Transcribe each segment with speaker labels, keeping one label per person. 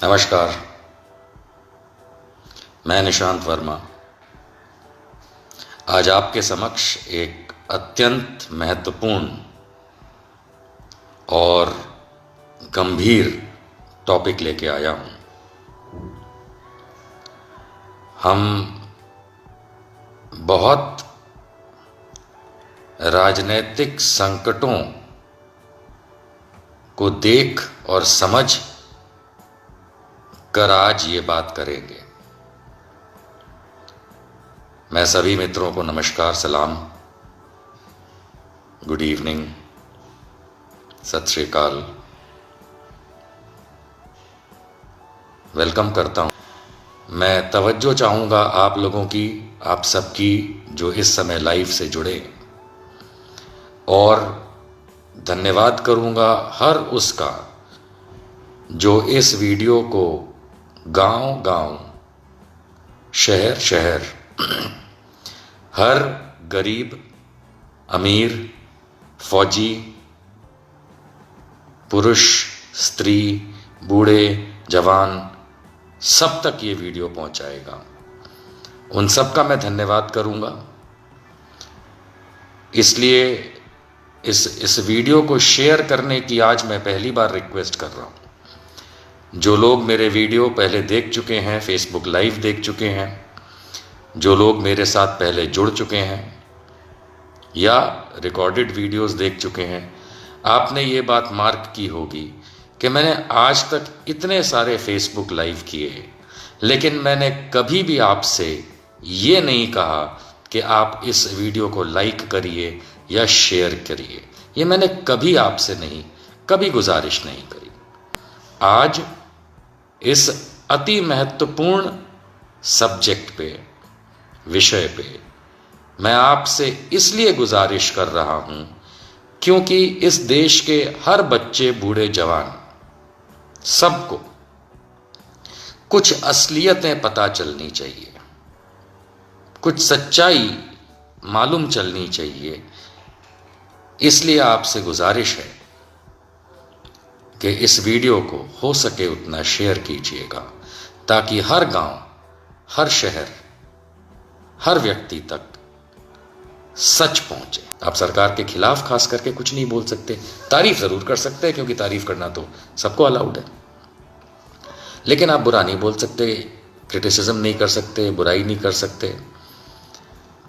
Speaker 1: नमस्कार, मैं निशांत वर्मा आज आपके समक्ष एक अत्यंत महत्वपूर्ण और गंभीर टॉपिक लेके आया हूं। हम बहुत राजनीतिक संकटों को देख और समझ कर आज ये बात करेंगे। मैं सभी मित्रों को नमस्कार, सलाम, गुड इवनिंग, सत श्री अकाल, वेलकम करता हूं। मैं तवज्जो चाहूंगा आप लोगों की, आप सबकी जो इस समय लाइव से जुड़े, और धन्यवाद करूंगा हर उसका जो इस वीडियो को गांव-गांव, शहर-शहर, हर गरीब, अमीर, फौजी, पुरुष, स्त्री, बूढ़े, जवान, सब तक ये वीडियो पहुंचाएगा। उन सब का मैं धन्यवाद करूंगा। इसलिए इस वीडियो को शेयर करने की आज मैं पहली बार रिक्वेस्ट कर रहा हूं। जो लोग मेरे वीडियो पहले देख चुके हैं, फेसबुक लाइव देख चुके हैं, जो लोग मेरे साथ पहले जुड़ चुके हैं या रिकॉर्डेड वीडियोस देख चुके हैं, आपने ये बात मार्क की होगी कि मैंने आज तक इतने सारे फेसबुक लाइव किए, लेकिन मैंने कभी भी आपसे ये नहीं कहा कि आप इस वीडियो को लाइक करिए या शेयर करिए। ये मैंने कभी आपसे कभी गुजारिश नहीं करी। आज इस अति महत्वपूर्ण सब्जेक्ट पे, विषय पे मैं आपसे इसलिए गुजारिश कर रहा हूं क्योंकि इस देश के हर बच्चे, बूढ़े, जवान, सबको कुछ असलियतें पता चलनी चाहिए, कुछ सच्चाई मालूम चलनी चाहिए। इसलिए आपसे गुजारिश है कि इस वीडियो को हो सके उतना शेयर कीजिएगा, ताकि हर गांव, हर शहर, हर व्यक्ति तक सच पहुंचे। आप सरकार के खिलाफ खास करके कुछ नहीं बोल सकते, तारीफ जरूर कर सकते हैं क्योंकि तारीफ करना तो सबको अलाउड है, लेकिन आप बुरा नहीं बोल सकते, क्रिटिसिज्म नहीं कर सकते, बुराई नहीं कर सकते।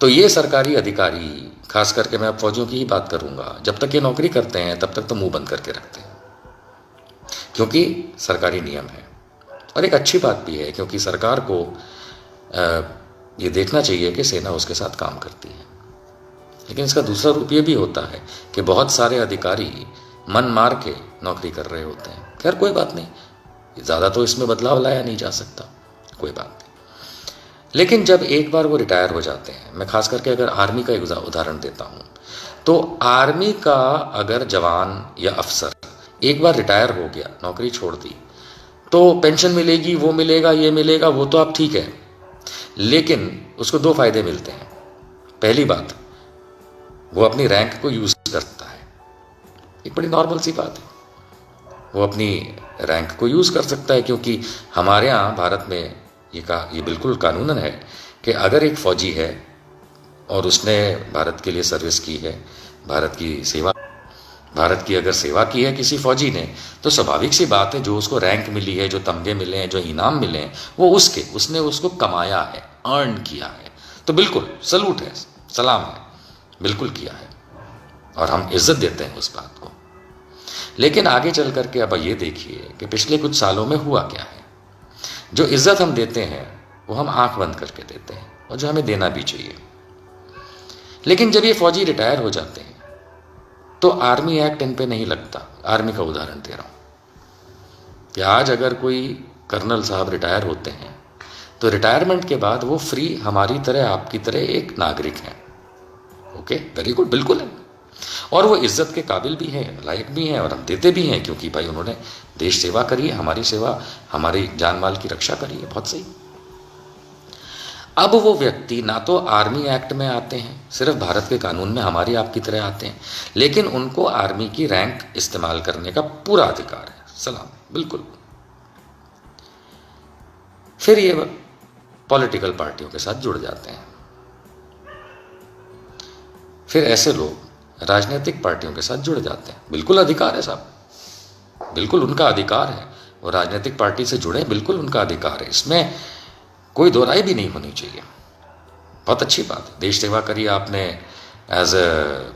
Speaker 1: तो ये सरकारी अधिकारी, खास करके मैं अब फौजियों की ही बात करूंगा, जब तक ये नौकरी करते हैं तब तक तो मुंह बंद करके रखते हैं, क्योंकि सरकारी नियम है। और एक अच्छी बात भी है, क्योंकि सरकार को ये देखना चाहिए कि सेना उसके साथ काम करती है। लेकिन इसका दूसरा रूप ये भी होता है कि बहुत सारे अधिकारी मन मार के नौकरी कर रहे होते हैं। खैर कोई बात नहीं, ज़्यादा तो इसमें बदलाव लाया नहीं जा सकता, कोई बात नहीं। लेकिन जब एक बार वो रिटायर हो जाते हैं, मैं खास करके अगर आर्मी का एक उदाहरण देता हूँ, तो आर्मी का अगर जवान या अफसर एक बार रिटायर हो गया, नौकरी छोड़ दी, तो पेंशन मिलेगी, वो मिलेगा, ये मिलेगा, वो तो आप ठीक है, लेकिन उसको दो फायदे मिलते हैं। पहली बात, वो अपनी रैंक को यूज करता है, एक बड़ी नॉर्मल सी बात है, वो अपनी रैंक को यूज कर सकता है, क्योंकि हमारे यहाँ भारत में ये बिल्कुल कानूनन है कि अगर एक फौजी है और उसने भारत के लिए सर्विस की है, भारत की अगर सेवा की है किसी फौजी ने, तो स्वाभाविक सी बात है, जो उसको रैंक मिली है, जो तमगे मिले हैं, जो इनाम मिले हैं, वो उसने उसको कमाया है, अर्न किया है। तो बिल्कुल सलूट है, सलाम है, बिल्कुल किया है, और हम इज्जत देते हैं उस बात को। लेकिन आगे चल करके अब ये देखिए कि पिछले कुछ सालों में हुआ क्या है। जो इज्जत हम देते हैं वो हम आंख बंद करके देते हैं, और जो हमें देना भी चाहिए। लेकिन जब ये फौजी रिटायर हो जाते हैं तो आर्मी एक्ट इन पे नहीं लगता। आर्मी का उदाहरण दे रहा हूं कि आज अगर कोई कर्नल साहब रिटायर होते हैं तो रिटायरमेंट के बाद वो फ्री, हमारी तरह, आपकी तरह एक नागरिक हैं। ओके, वेरी गुड, बिल्कुल है, और वो इज्जत के काबिल भी हैं, लायक भी हैं, और हम देते भी हैं, क्योंकि भाई उन्होंने देश सेवा करी है, हमारी सेवा, हमारी जान माल की रक्षा करी है, बहुत सही। अब वो व्यक्ति ना तो आर्मी एक्ट में आते हैं, सिर्फ भारत के कानून में हमारी आपकी तरह आते हैं, लेकिन उनको आर्मी की रैंक इस्तेमाल करने का पूरा अधिकार है। सलाम, बिल्कुल। फिर ये पॉलिटिकल पार्टियों के साथ जुड़ जाते हैं। फिर ऐसे लोग राजनीतिक पार्टियों के साथ जुड़ जाते हैं। बिल्कुल अधिकार है साहब, बिल्कुल उनका अधिकार है, वो राजनीतिक पार्टी से जुड़े, बिल्कुल उनका अधिकार है, इसमें कोई दो राय भी नहीं होनी चाहिए। बहुत अच्छी बात है, देश सेवा करिए आपने एज ए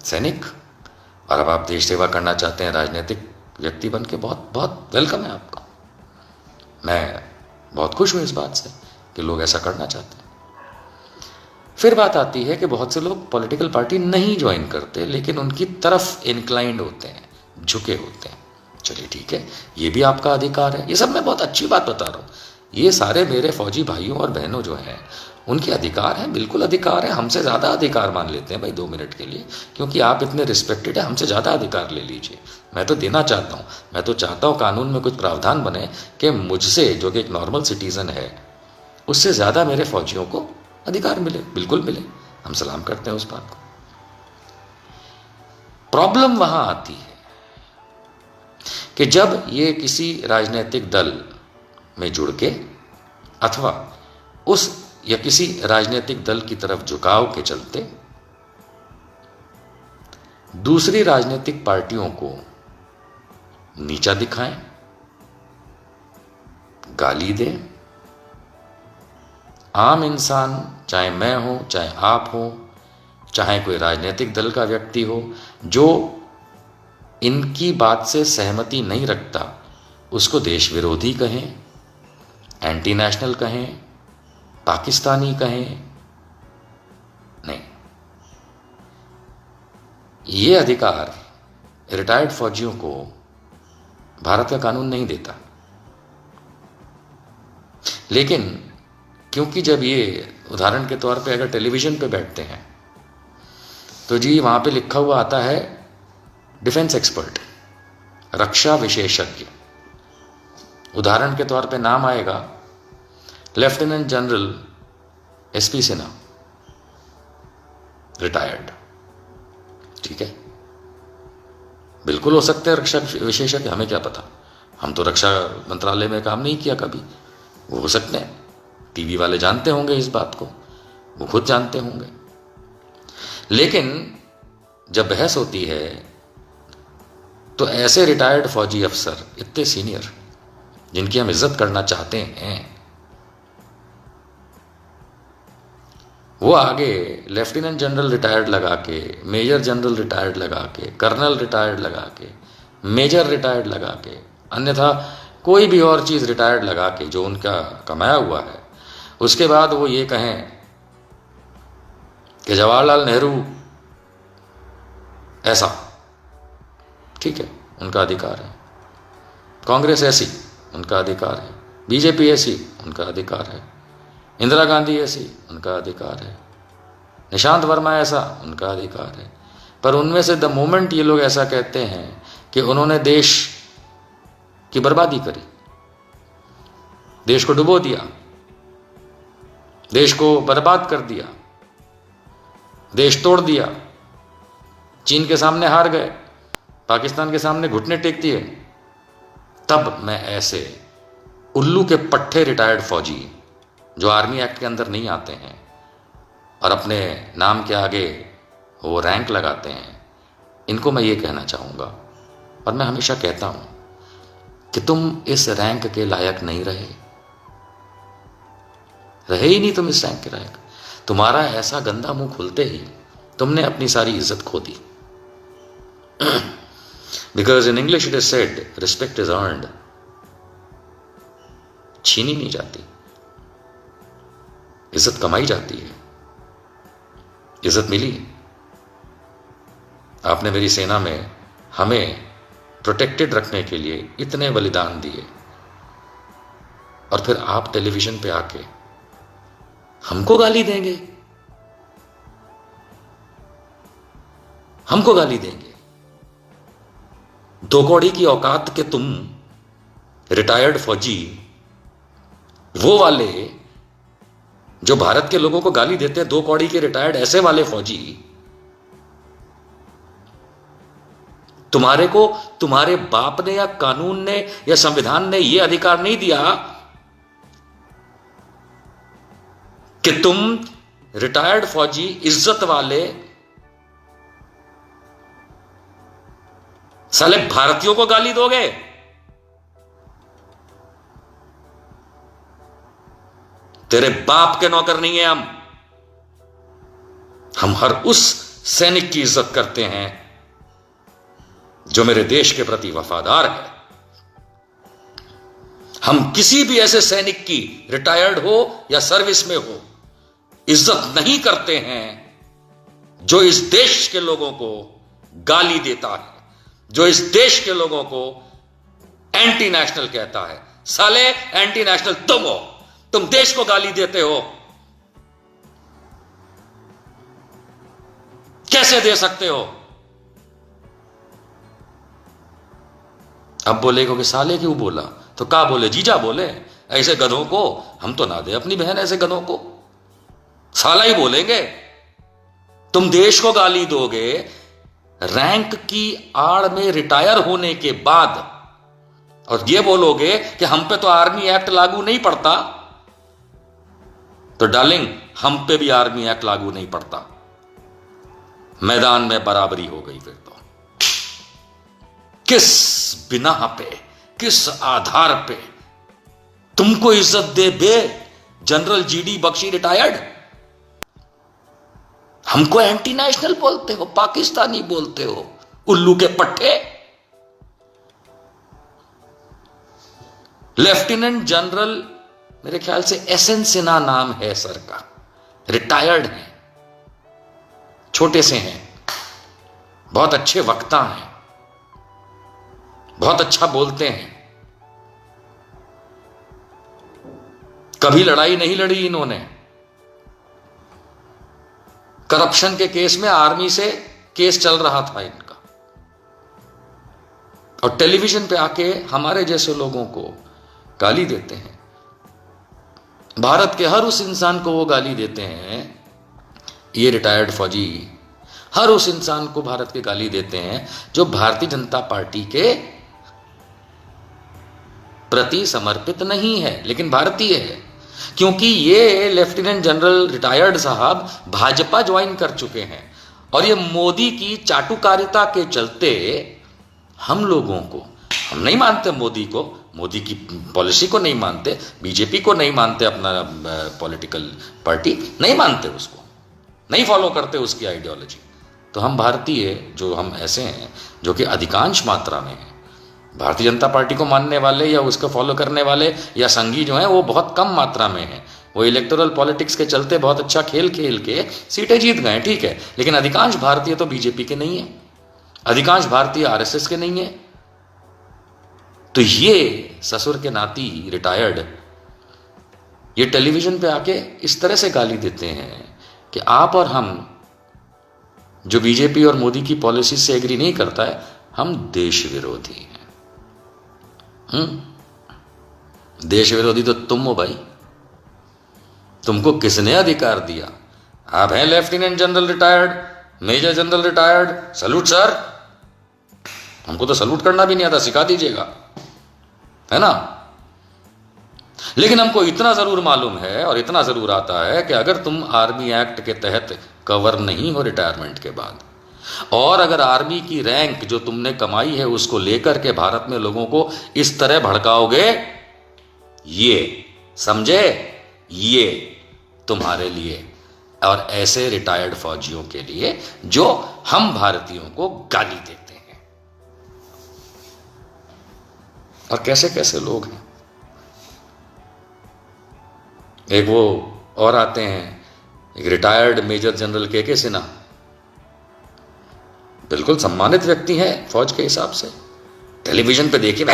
Speaker 1: सैनिक, और अब आप देश सेवा करना चाहते हैं राजनीतिक व्यक्ति बन के, बहुत बहुत वेलकम है आपका। मैं बहुत खुश हूँ इस बात से कि लोग ऐसा करना चाहते हैं। फिर बात आती है कि बहुत से लोग पॉलिटिकल पार्टी नहीं ज्वाइन करते, लेकिन उनकी तरफ इंक्लाइंड होते हैं, झुके होते हैं। चलिए ठीक है, ये भी आपका अधिकार है। ये सब मैं बहुत अच्छी बात बता रहा हूँ, ये सारे मेरे फौजी भाइयों और बहनों जो हैं उनके अधिकार हैं, बिल्कुल अधिकार है। हमसे ज़्यादा अधिकार मान लेते हैं भाई 2 मिनट के लिए, क्योंकि आप इतने रिस्पेक्टेड है, हमसे ज़्यादा अधिकार ले लीजिए। मैं तो देना चाहता हूँ, मैं तो चाहता हूँ कानून में कुछ प्रावधान बने कि मुझसे, जो कि एक नॉर्मल सिटीज़न है, उससे ज़्यादा मेरे फौजियों को अधिकार मिले, बिल्कुल मिले। हम सलाम करते हैं उस बात को। प्रॉब्लम वहाँ आती है कि जब ये किसी राजनीतिक दल में जुड़ के अथवा उस या किसी राजनीतिक दल की तरफ झुकाव के चलते दूसरी राजनीतिक पार्टियों को नीचा दिखाएं, गाली दें। आम इंसान, चाहे मैं हो, चाहे आप हो, चाहे कोई राजनीतिक दल का व्यक्ति हो, जो इनकी बात से सहमति नहीं रखता, उसको देश विरोधी कहें, एंटी नेशनल कहें, पाकिस्तानी कहें, नहीं। ये अधिकार रिटायर्ड फौजियों को भारत का कानून नहीं देता। लेकिन क्योंकि जब ये, उदाहरण के तौर पे अगर टेलीविजन पे बैठते हैं तो जी वहाँ पे लिखा हुआ आता है डिफेंस एक्सपर्ट, रक्षा विशेषज्ञ। उदाहरण के तौर पे नाम आएगा lieutenant general SP Sinha, retired. ठीक है, बिल्कुल हो सकते हैं रक्षा विशेषज्ञ, हमें क्या पता, हम तो रक्षा मंत्रालय में काम नहीं किया कभी। वो हो सकते हैं, टीवी वाले जानते होंगे इस बात को, वो खुद जानते होंगे। लेकिन जब बहस होती है तो ऐसे रिटायर्ड फौजी अफसर, इतने सीनियर, जिनकी हम इज्जत करना चाहते हैं, वो आगे लेफ्टिनेंट जनरल रिटायर्ड लगा के, मेजर जनरल रिटायर्ड लगा के, कर्नल रिटायर्ड लगा के, मेजर रिटायर्ड लगा के, अन्यथा कोई भी और चीज़ रिटायर्ड लगा के जो उनका कमाया हुआ है, उसके बाद वो ये कहें कि जवाहरलाल नेहरू ऐसा, ठीक है, उनका अधिकार है। कांग्रेस ऐसी, उनका अधिकार है। बीजेपी ऐसी, उनका अधिकार है। इंदिरा गांधी ऐसी, उनका अधिकार है। निशांत वर्मा ऐसा, उनका अधिकार है। पर उनमें से द मोमेंट ये लोग ऐसा कहते हैं कि उन्होंने देश की बर्बादी करी, देश को डुबो दिया, देश को बर्बाद कर दिया, देश तोड़ दिया, चीन के सामने हार गए, पाकिस्तान के सामने घुटने टेक दिए, तब मैं ऐसे उल्लू के पट्टे रिटायर्ड फौजी जो आर्मी एक्ट के अंदर नहीं आते हैं और अपने नाम के आगे वो रैंक लगाते हैं, इनको मैं ये कहना चाहूँगा, और मैं हमेशा कहता हूँ कि तुम इस रैंक के लायक नहीं रहे ही नहीं, तुम इस रैंक के लायक। तुम्हारा ऐसा गंदा मुंह खुलते ही तुमने अपनी सारी इज्जत खो दी। Because in English it is said, respect is earned, छीनी नहीं जाती, इज्जत कमाई जाती है। इज्जत मिली, आपने मेरी सेना में हमें प्रोटेक्टेड रखने के लिए इतने बलिदान दिए, और फिर आप टेलीविजन पे आके हमको गाली देंगे, हमको गाली देंगे। 2 कौड़ी की औकात के तुम रिटायर्ड फौजी, वो वाले जो भारत के लोगों को गाली देते हैं, 2 कौड़ी के रिटायर्ड ऐसे वाले फौजी, तुम्हारे को तुम्हारे बाप ने या कानून ने या संविधान ने यह अधिकार नहीं दिया कि तुम रिटायर्ड फौजी इज्जत वाले साले भारतीयों को गाली दोगे? तेरे बाप के नौकर नहीं है हम हर उस सैनिक की इज्जत करते हैं जो मेरे देश के प्रति वफादार है। हम किसी भी ऐसे सैनिक की, रिटायर्ड हो या सर्विस में हो, इज्जत नहीं करते हैं जो इस देश के लोगों को गाली देता है, जो इस देश के लोगों को एंटी नेशनल कहता है। साले एंटी नेशनल तुम हो, तुम देश को गाली देते हो। कैसे दे सकते हो? अब बोलेगा कि साले क्यों बोला? तो क्या बोले? जीजा बोले। ऐसे गधों को हम तो ना दे अपनी बहन, ऐसे गधों को साला ही बोलेंगे। तुम देश को गाली दोगे रैंक की आड़ में रिटायर होने के बाद, और ये बोलोगे कि हम पे तो आर्मी एक्ट लागू नहीं पड़ता। तो डार्लिंग, हम पे भी आर्मी एक्ट लागू नहीं पड़ता। मैदान में बराबरी हो गई फिर तो। किस बिना पे, किस आधार पे तुमको इज्जत दे बे जनरल जीडी बख्शी रिटायर्ड? हमको एंटी नेशनल बोलते हो, पाकिस्तानी बोलते हो, उल्लू के पट्टे। लेफ्टिनेंट जनरल, मेरे ख्याल से एसएन सिन्हा नाम है सर का, रिटायर्ड हैं, छोटे से हैं, बहुत अच्छे वक्ता हैं, बहुत अच्छा बोलते हैं। कभी लड़ाई नहीं लड़ी इन्होंने। करप्शन के केस में आर्मी से केस चल रहा था इनका, और टेलीविजन पे आके हमारे जैसे लोगों को गाली देते हैं। भारत के हर उस इंसान को वो गाली देते हैं, ये रिटायर्ड फौजी हर उस इंसान को भारत के गाली देते हैं जो भारतीय जनता पार्टी के प्रति समर्पित नहीं है, लेकिन भारतीय है। क्योंकि ये लेफ्टिनेंट जनरल रिटायर्ड साहब भाजपा ज्वाइन कर चुके हैं, और ये मोदी की चाटुकारिता के चलते हम लोगों को, हम नहीं मानते मोदी को, मोदी की पॉलिसी को नहीं मानते, बीजेपी को नहीं मानते, अपना पॉलिटिकल पार्टी नहीं मानते, उसको नहीं फॉलो करते उसकी आइडियोलॉजी। तो हम भारतीय, जो हम ऐसे हैं जो कि अधिकांश मात्रा में हैं, भारतीय जनता पार्टी को मानने वाले या उसको फॉलो करने वाले या संघी जो हैं वो बहुत कम मात्रा में हैं। वो इलेक्टोरल पॉलिटिक्स के चलते बहुत अच्छा खेल खेल के सीटें जीत गए, ठीक है, लेकिन अधिकांश भारतीय तो बीजेपी के नहीं है, अधिकांश भारतीय आरएसएस के नहीं है। तो ये ससुर के नाती रिटायर्ड ये टेलीविजन पे आके इस तरह से गाली देते हैं कि आप और हम, जो बीजेपी और मोदी की पॉलिसी से एग्री नहीं करता है, हम देश विरोधी हैं। देश विरोधी तो तुम हो भाई, तुमको किसने अधिकार दिया? आप हैं lieutenant general retired, major general retired, salute sir. हमको तो सैल्यूट करना भी नहीं आता, सिखा दीजिएगा, है ना। लेकिन हमको इतना जरूर मालूम है और इतना जरूर आता है कि अगर तुम आर्मी एक्ट के तहत कवर नहीं हो रिटायरमेंट के बाद, और अगर आर्मी की रैंक जो तुमने कमाई है उसको लेकर के भारत में लोगों को इस तरह भड़काओगे, ये समझे, ये तुम्हारे लिए और ऐसे रिटायर्ड फौजियों के लिए जो हम भारतीयों को गाली देते हैं। और कैसे कैसे लोग हैं। एक वो और आते हैं, एक रिटायर्ड मेजर जनरल के सिन्हा, बिल्कुल सम्मानित व्यक्ति हैं फौज के हिसाब से। टेलीविजन पे देखिए,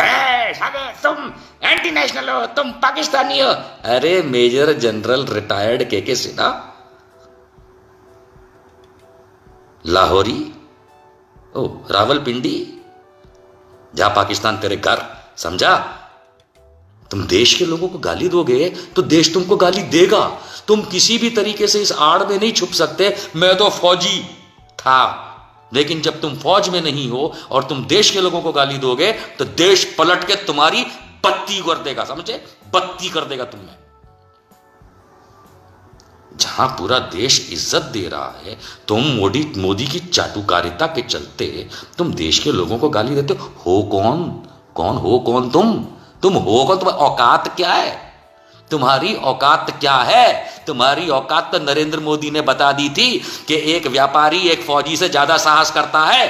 Speaker 1: तुम एंटी नेशनल हो, तुम पाकिस्तानी हो। अरे मेजर जनरल रिटायर्ड के सिन्हा लाहौरी, ओ रावलपिंडी, जा पाकिस्तान तेरे घर, समझा। तुम देश के लोगों को गाली दोगे तो देश तुमको गाली देगा। तुम किसी भी तरीके से इस आड़ में नहीं छुप सकते, मैं तो फौजी था। लेकिन जब तुम फौज में नहीं हो और तुम देश के लोगों को गाली दोगे तो देश पलट के तुम्हारी बत्ती कर देगा, समझे, बत्ती कर देगा तुम्हें। जहां पूरा देश इज्जत दे रहा है, तुम मोदी की चाटुकारिता के चलते तुम देश के लोगों को गाली देते हो। कौन हो तुम हो कौन? तुम्हारी औकात क्या है? तुम्हारी औकात क्या है? तुम्हारी औकात तो नरेंद्र मोदी ने बता दी थी कि एक व्यापारी एक फौजी से ज्यादा साहस करता है।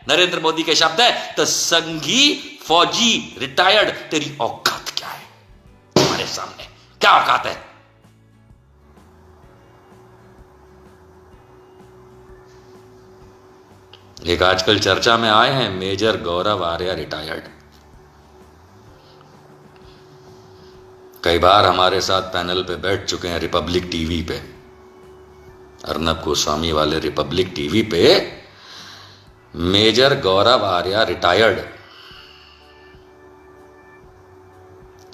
Speaker 1: नरेंद्र मोदी के शब्द है, तो संघी फौजी रिटायर्ड, तेरी औकात क्या है? तुम्हारे सामने क्या औकात है? एक आजकल चर्चा में आए हैं मेजर गौरव आर्या रिटायर्ड। कई बार हमारे साथ पैनल पे बैठ चुके हैं रिपब्लिक टीवी पे, अर्नब गोस्वामी वाले रिपब्लिक टीवी पे। मेजर गौरव आर्या रिटायर्ड,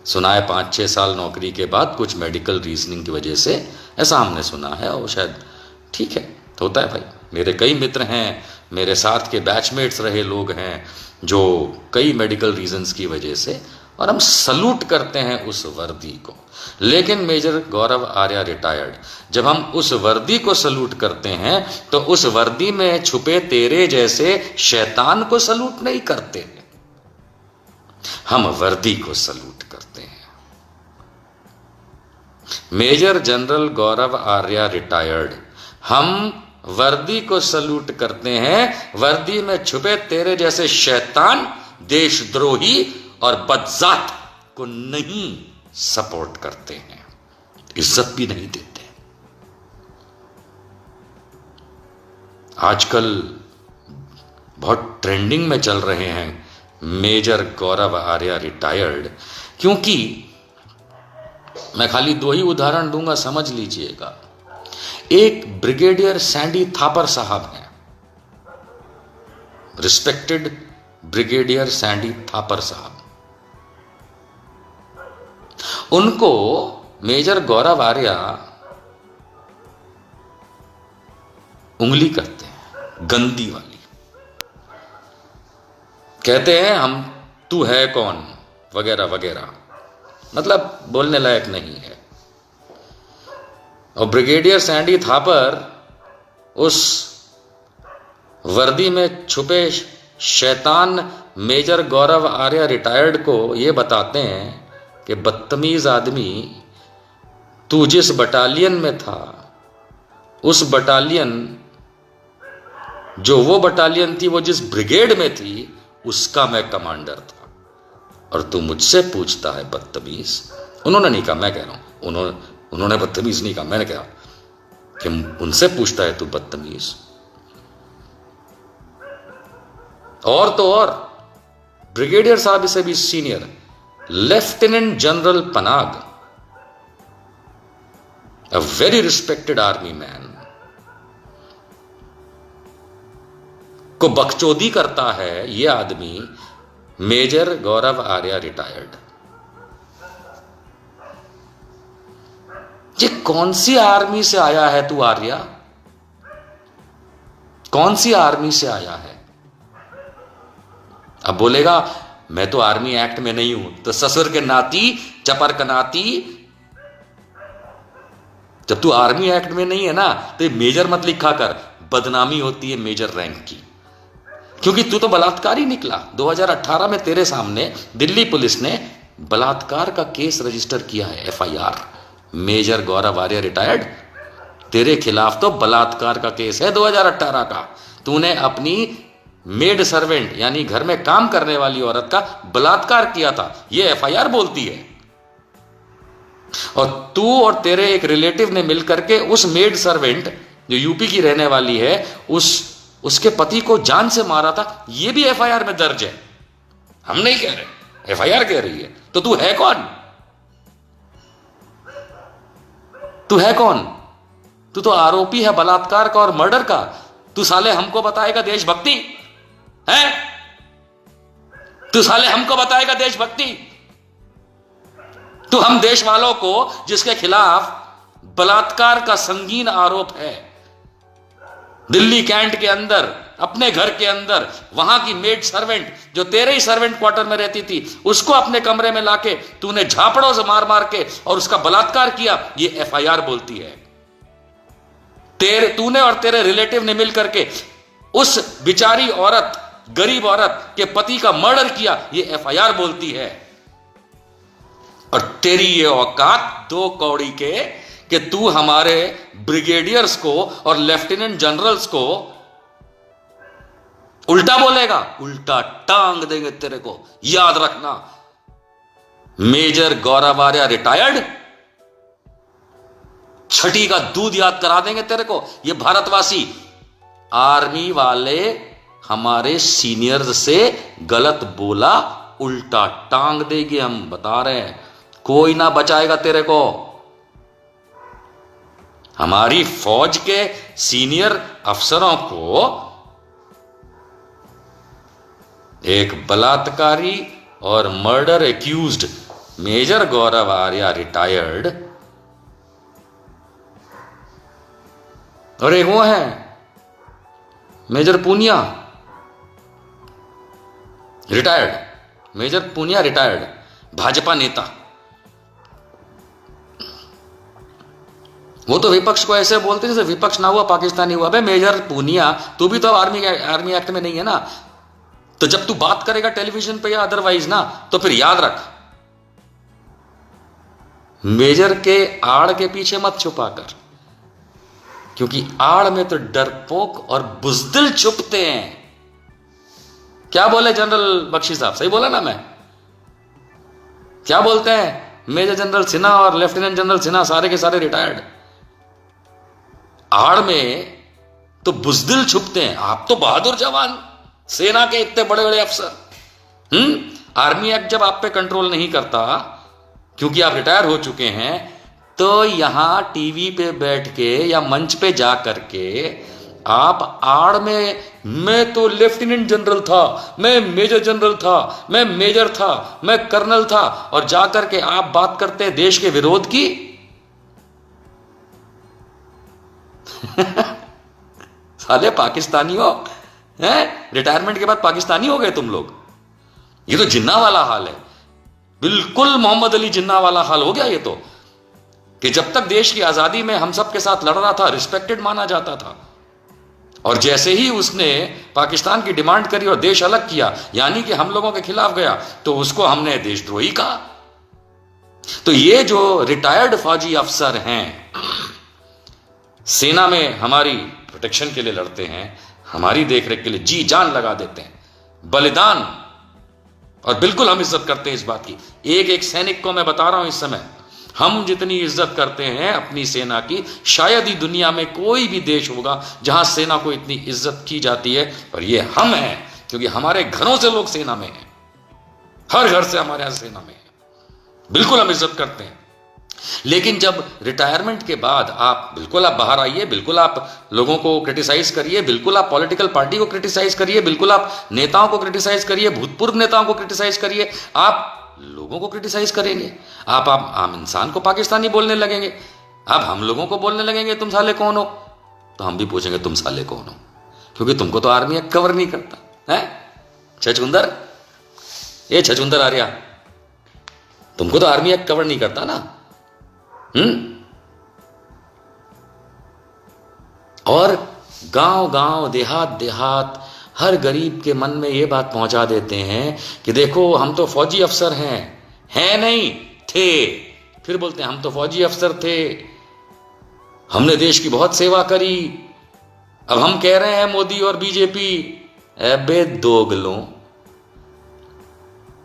Speaker 1: सुना है 5-6 साल नौकरी के बाद कुछ मेडिकल रीजनिंग की वजह से, ऐसा हमने सुना है। और शायद ठीक है, होता है भाई। मेरे कई मित्र हैं, मेरे साथ के बैचमेट्स रहे लोग हैं जो कई मेडिकल रीजंस की वजह से, और हम सल्यूट करते हैं उस वर्दी को। लेकिन मेजर गौरव आर्या रिटायर्ड, जब हम उस वर्दी को सल्यूट करते हैं तो उस वर्दी में छुपे तेरे जैसे शैतान को सल्यूट नहीं करते, हम वर्दी को सल्यूट करते हैं। मेजर जनरल गौरव आर्या रिटायर्ड, हम वर्दी को सल्यूट करते हैं, वर्दी में छुपे तेरे जैसे शैतान, देशद्रोही और बदजात को नहीं सपोर्ट करते हैं, इज्जत भी नहीं देते। आजकल बहुत ट्रेंडिंग में चल रहे हैं मेजर गौरव आर्या रिटायर्ड, क्योंकि मैं खाली 2 ही उदाहरण दूंगा, समझ लीजिएगा। एक ब्रिगेडियर सैंडी थापर साहब हैं, रिस्पेक्टेड ब्रिगेडियर सैंडी थापर साहब, उनको मेजर गौरव आर्या उंगली करते हैं, गंदी वाली। कहते हैं हम, तू है कौन वगैरह वगैरह, मतलब बोलने लायक नहीं है। और ब्रिगेडियर सैंडी थापर उस वर्दी में छुपे शैतान मेजर गौरव आर्या रिटायर्ड को यह बताते हैं कि बदतमीज आदमी, तू जिस बटालियन में था, उस बटालियन, जो वो बटालियन थी, वो जिस ब्रिगेड में थी, उसका मैं कमांडर था, और तू मुझसे पूछता है बदतमीज। उन्होंने नहीं कहा, मैं कह रहा हूं, उन्होंने बदतमीज नहीं कहा, मैंने कहा कि उनसे पूछता है तू बदतमीज। और तो और ब्रिगेडियर साहब से भी senior, lieutenant general Panag, a very respected army man, को बकचोदी करता है यह आदमी मेजर गौरव आर्या रिटायर्ड। ये कौन सी आर्मी से आया है तू आर्या? कौन सी आर्मी से आया है? अब बोलेगा मैं तो आर्मी एक्ट में नहीं हूं, तो ससुर के नाती, चपर का नाती, जब तू आर्मी एक्ट में नहीं है ना, तो मेजर मत लिखा कर, बदनामी होती है मेजर रैंक की। क्योंकि तू तो बलात्कारी निकला। 2018 में तेरे सामने दिल्ली पुलिस ने बलात्कार का केस रजिस्टर किया है, FIR। Major Gaurav Arya retired, तेरे खिलाफ तो बलात्कार का केस है 2018 का। तूने अपनी मेड सर्वेंट यानी घर में काम करने वाली औरत का बलात्कार किया था, यह FIR बोलती है। और तू और तेरे एक रिलेटिव ने मिलकर के उस मेड सर्वेंट जो यूपी की रहने वाली है, उसके पति को जान से मारा था, यह भी FIR में दर्ज है। हम नहीं कह रहे, FIR कह रही है। तो तू है कौन? तू है कौन? तू तो आरोपी है बलात्कार का और मर्डर का। तू साले हमको बताएगा देशभक्ति है? तू साले हमको बताएगा देशभक्ति? तू हम देश वालों को, जिसके खिलाफ बलात्कार का संगीन आरोप है, दिल्ली कैंट के अंदर, अपने घर के अंदर, वहां की मेड सर्वेंट जो तेरे ही सर्वेंट क्वार्टर में रहती थी, उसको अपने कमरे में लाके तूने झापड़ों से मार मार के और उसका बलात्कार किया, ये FIR बोलती है। तूने और तेरे रिलेटिव ने मिलकर के उस बिचारी औरत, गरीब औरत के पति का मर्डर किया, ये एफआईआर बोलती है। और तेरी ये औकात 2 कौड़ी के कि तू हमारे ब्रिगेडियर्स को और लेफ्टिनेंट जनरल्स को उल्टा बोलेगा, उल्टा टांग देंगे तेरे को, याद रखना। मेजर गौरव आर्या रिटायर्ड, छठी का दूध याद करा देंगे तेरे को। ये भारतवासी, आर्मी वाले हमारे सीनियर्स से गलत बोला, उल्टा टांग देंगे, हम बता रहे हैं, कोई ना बचाएगा तेरे को। हमारी फौज के सीनियर अफसरों को एक बलात्कारी और murder accused major Gaurav Arya retired, और एक वो है major Poonia retired, major Poonia retired, Bhajpa नेता। वो तो विपक्ष को ऐसे बोलते जैसे विपक्ष ना हुआ पाकिस्तानी हुआ। बे मेजर पूनिया, तू भी तो आर्मी एक्ट में नहीं है ना, तो जब तू बात करेगा टेलीविजन पे या अदरवाइज ना, तो फिर याद रख, मेजर के आड़ के पीछे मत छुपा कर, क्योंकि आड़ में तो डरपोक और बुजदिल छुपते हैं। क्या बोले जनरल बख्शी साहब, सही बोला ना मैं? क्या बोलते हैं? मेजर जनरल सिन्हा और लेफ्टिनेंट जनरल सिन्हा सारे के सारे रिटायर्ड। आड़ में तो बुजदिल छुपते हैं। आप तो बहादुर जवान, सेना के इतने बड़े बड़े अफसर। आर्मी एक्ट जब आप पे कंट्रोल नहीं करता, क्योंकि आप रिटायर हो चुके हैं, तो यहां टीवी पे बैठ के या मंच पे जा करके आप आड़ में, मैं तो लेफ्टिनेंट जनरल था, मैं मेजर जनरल था, मैं मेजर था, मैं कर्नल था, और जाकर के आप बात करते हैं देश के विरोध की। साले पाकिस्तानियों हैं, रिटायरमेंट के बाद पाकिस्तानी हो गए तुम लोग। ये तो जिन्ना वाला हाल है, बिल्कुल मोहम्मद अली जिन्ना वाला हाल हो गया ये तो, कि जब तक देश की आजादी में हम सब के साथ लड़ रहा था, रिस्पेक्टेड माना जाता था, और जैसे ही उसने पाकिस्तान की डिमांड करी और देश अलग किया, यानी कि हम लोगों के खिलाफ गया, तो उसको हमने देशद्रोही कहा। तो ये जो रिटायर्ड फौजी अफसर हैं, सेना में हमारी प्रोटेक्शन के लिए लड़ते हैं, हमारी देखरेख के लिए जी जान लगा देते हैं, बलिदान, और बिल्कुल हम इज्जत करते हैं इस बात की। एक एक सैनिक को मैं बता रहा हूं, इस समय हम जितनी इज्जत करते हैं अपनी सेना की, शायद ही दुनिया में कोई भी देश होगा जहां सेना को इतनी इज्जत की जाती है। और ये हम हैं, क्योंकि हमारे घरों से लोग सेना में हैं, हर घर से हमारे यहां सेना में है, बिल्कुल हम इज्जत करते हैं। लेकिन जब रिटायरमेंट के बाद आप बिल्कुल आप बाहर आइए, बिल्कुल आप लोगों को क्रिटिसाइज करिए, बिल्कुल आप पॉलिटिकल पार्टी को क्रिटिसाइज करिए, बिल्कुल आप नेताओं को क्रिटिसाइज करिए, भूतपूर्व नेताओं को क्रिटिसाइज करिए, आप लोगों को क्रिटिसाइज करेंगे, आप आम इंसान को पाकिस्तानी बोलने लगेंगे, आप हम लोगों को बोलने लगेंगे तुम साले कौन हो, तो हम भी पूछेंगे तुम साले कौन हो, क्योंकि तुमको तो आर्मी कवर नहीं करता है। छछूंदर, ये छछूंदर आर्या, तुमको तो आर्मी कवर नहीं करता ना। और गांव गांव, देहात देहात, हर गरीब के मन में यह बात पहुंचा देते हैं कि देखो हम तो फौजी अफसर हैं नहीं थे, फिर बोलते हैं हम तो फौजी अफसर थे, हमने देश की बहुत सेवा करी, अब हम कह रहे हैं मोदी और बीजेपी। अबे दोगलों,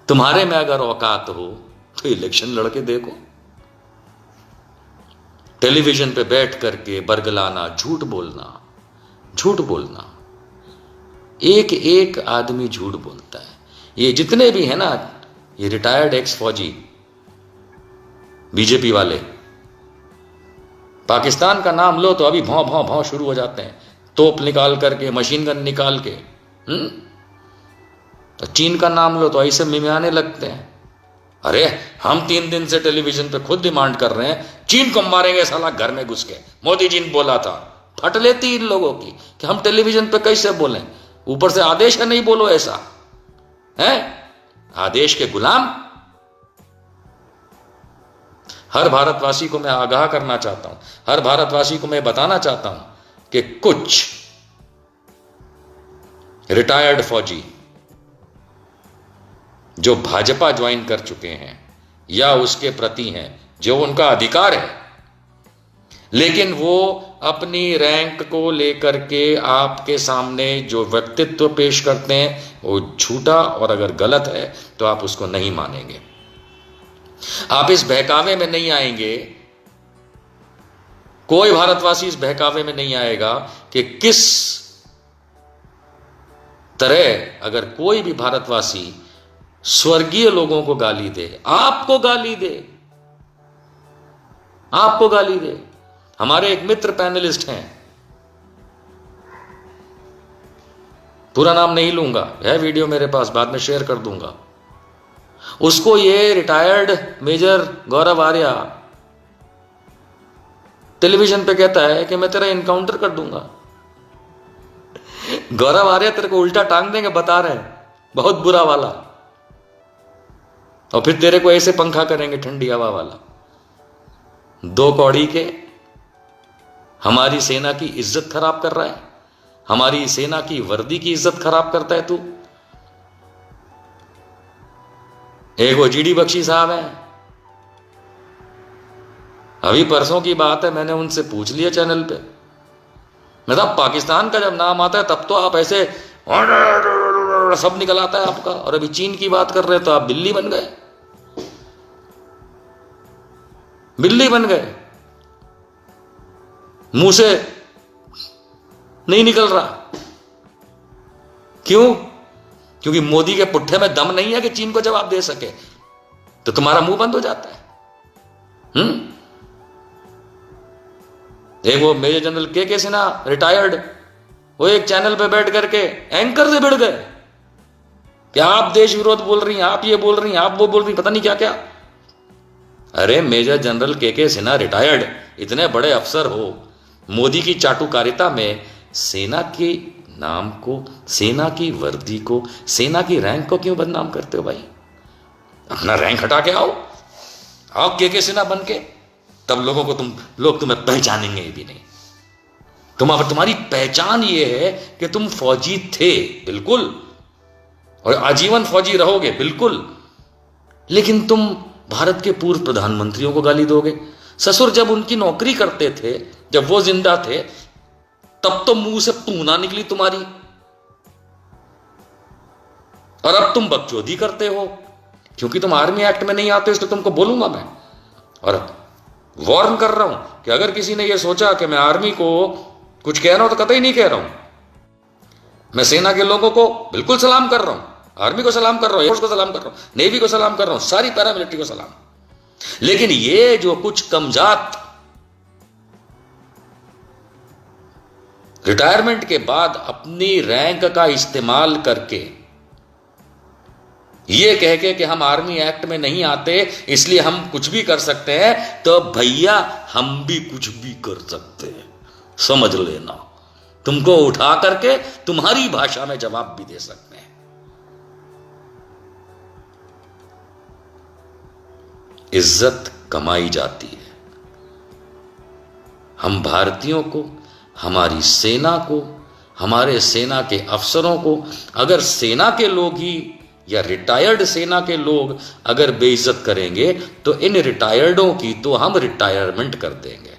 Speaker 1: तुम्हारे में अगर औकात हो तो इलेक्शन लड़के देखो, टेलीविजन पे बैठ करके बरगलाना, झूठ बोलना, एक एक आदमी झूठ बोलता है। ये जितने भी हैं ना, ये रिटायर्ड एक्स फौजी बीजेपी वाले, पाकिस्तान का नाम लो तो अभी भौं भौं भौं शुरू हो जाते हैं, तोप निकाल करके, मशीन गन निकाल के। तो चीन का नाम लो तो ऐसे मिमियाने लगते हैं। अरे हम 3 दिन से टेलीविजन पे खुद डिमांड कर रहे हैं, चीन को मारेंगे साला घर में घुस के, मोदी जी ने बोला था। फट लेती इन लोगों की कि हम टेलीविजन पे कैसे बोलें, ऊपर से आदेश है नहीं बोलो, ऐसा है आदेश के गुलाम। हर भारतवासी को मैं आगाह करना चाहता हूं, हर भारतवासी को मैं बताना चाहता हूं कि कुछ रिटायर्ड फौजी जो भाजपा ज्वाइन कर चुके हैं या उसके प्रति हैं, जो उनका अधिकार है, लेकिन वो अपनी रैंक को लेकर के आपके सामने जो व्यक्तित्व पेश करते हैं वो झूठा और अगर गलत है तो आप उसको नहीं मानेंगे। आप इस बहकावे में नहीं आएंगे, कोई भारतवासी इस बहकावे में नहीं आएगा कि किस तरह अगर कोई भी भारतवासी स्वर्गीय लोगों को गाली दे, आपको गाली दे, आपको गाली दे। हमारे एक मित्र पैनलिस्ट हैं, पूरा नाम नहीं लूंगा, है वीडियो मेरे पास, बाद में शेयर कर दूंगा। उसको ये retired major Gaurav Arya television पे कहता है कि मैं तेरा इनकाउंटर कर दूंगा। गौरव आर्या तेरे को उल्टा टांग देंगे, बता रहे हैं, बहुत बुरा वाला, और फिर तेरे को ऐसे पंखा करेंगे ठंडी हवा वाला। 2 कौड़ी के हमारी सेना की इज्जत खराब कर रहा है, हमारी सेना की वर्दी की इज्जत खराब करता है तू। एक वो जीडी बख्शी साहब हैं, अभी परसों की बात है, मैंने उनसे पूछ लिया चैनल पे, मैं साहब पाकिस्तान का जब नाम आता है तब तो आप ऐसे सब निकल आता है आपका, और अभी चीन की बात कर रहे हो तो आप बिल्ली बन गए, बिल्ली बन गए, मुंह से नहीं निकल रहा। क्यों? क्योंकि मोदी के पुट्ठे में दम नहीं है कि चीन को जवाब दे सके, तो तुम्हारा मुंह बंद हो जाता है। एक वो मेजर जनरल के सिन्हा रिटायर्ड, वो एक चैनल पे बैठ करके एंकर से भिड़ गए कि आप देश विरोध बोल रही हैं, आप ये बोल रही हैं, आप वो बोल रही, पता नहीं क्या क्या। अरे मेजर जनरल के सिन्हा रिटायर्ड, इतने बड़े अफसर हो, मोदी की चाटुकारिता में सेना के नाम को, सेना की वर्दी को, सेना की रैंक को क्यों बदनाम करते हो भाई? अपना रैंक हटा के आओ, आओ के सिन्हा बन के, तब लोगों को लोग तुम्हें पहचानेंगे भी नहीं। तुम्हारी पहचान ये है कि तुम फौजी थे, बिल्कुल, और आजीवन फौजी रहोगे, बिल्कुल, लेकिन तुम भारत के पूर्व प्रधानमंत्रियों को गाली दोगे। ससुर जब उनकी नौकरी करते थे, जब वो जिंदा थे, तब तो मुंह से तू ना निकली तुम्हारी, और अब तुम बकचोदी करते हो क्योंकि तुम आर्मी एक्ट में नहीं आते, इसलिए तुमको बोलूंगा मैं। और वार्न कर रहा हूं कि अगर किसी ने यह सोचा कि मैं आर्मी को कुछ कह रहा हूं तो कतई नहीं कह रहा हूं। मैं सेना के लोगों को बिल्कुल सलाम कर रहा हूं, आर्मी को सलाम कर रहा हूं, एयरफोर्स को सलाम कर रहा हूं, नेवी को सलाम कर रहा हूं, सारी पैरामिलिट्री को सलाम। लेकिन ये जो कुछ कमजात रिटायरमेंट के बाद अपनी रैंक का इस्तेमाल करके ये कह के कि हम आर्मी एक्ट में नहीं आते इसलिए हम कुछ भी कर सकते हैं, तो भैया हम भी कुछ भी कर सकते हैं, समझ लेना। तुमको उठा करके तुम्हारी भाषा में जवाब भी दे सकते हैं। इज्जत कमाई जाती है। हम भारतीयों को, हमारी सेना को, हमारे सेना के अफसरों को, अगर सेना के लोग ही या रिटायर्ड सेना के लोग अगर बेइज्जत करेंगे तो इन रिटायर्डों की तो हम रिटायरमेंट कर देंगे।